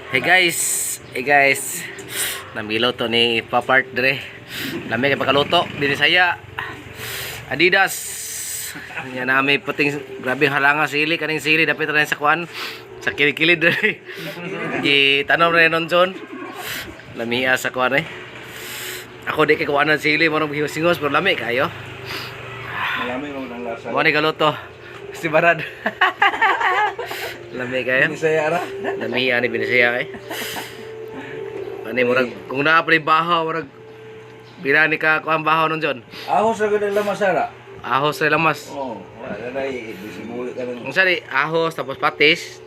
Hey guys, namilaw to ni Papart dire. Lami kay pagkaluto, din saya. Adidas. Nya nami puting grabe halanga sili kaning sili dapat rin sa kuan sa kilid-kilid dire. Di tanom rin non John. Lamia sa kuan eh. Ako di kay kuanan sili marong singos pero lami kayo. Malami mo nang lasa. Mo ni kaluto. Si Barad. Lami kayo. Binisaya ra. Lami ani binisaya kay. Ani murag kung naa pa ni bahaw murag bila ni ka kuan bahaw nun John. Ahos ra gud ang lamasara. Ahos sa lamas. Oh, wala na disimuli ka ng Unsa di ahos tapos patis,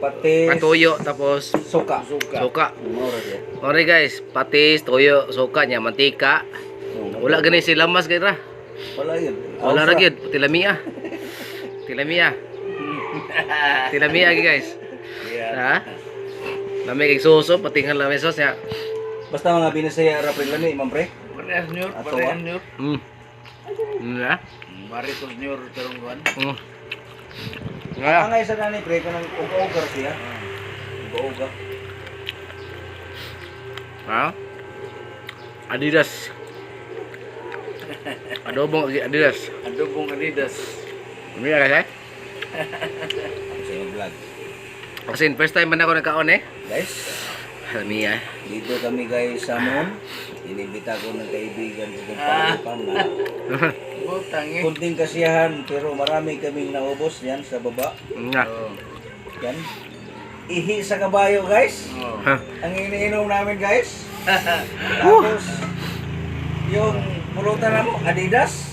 patis, patuyo tapos suka. suka. Mura siya. Ori guys, patis, tuyo, suka nya mantika. Wala gani si lamas kay ra. Wala yun. Wala ra gyud tilamia. Tilamia. Tilamia guys. Ha? Lami kay suso patingan lami sos nya. Basta mga binisaya ra pre lami, ma'am pre. Parehas nyor, Ato, parehas nyor. Na? Baritos nyor terungguan. Nga. Angay sa nani pre kanang uga-uga siya. Uga-uga. Ha? Adidas. Adobong Adidas. Adobong Adidas. Ano yan guys? Sa yung vlog. Kasi first time man ako nagkaon eh. Guys, Mia. dito kami guys sa Mon. Inibita ko ng kaibigan ko kung palupan na Butang eh. kunting kasiyahan pero marami kaming naubos yan sa baba. Nga. Oh. Yan. Ihi sa kabayo guys. Oh. Ha. Ang iniinom namin guys. Tapos yung pulutan na mo, Adidas.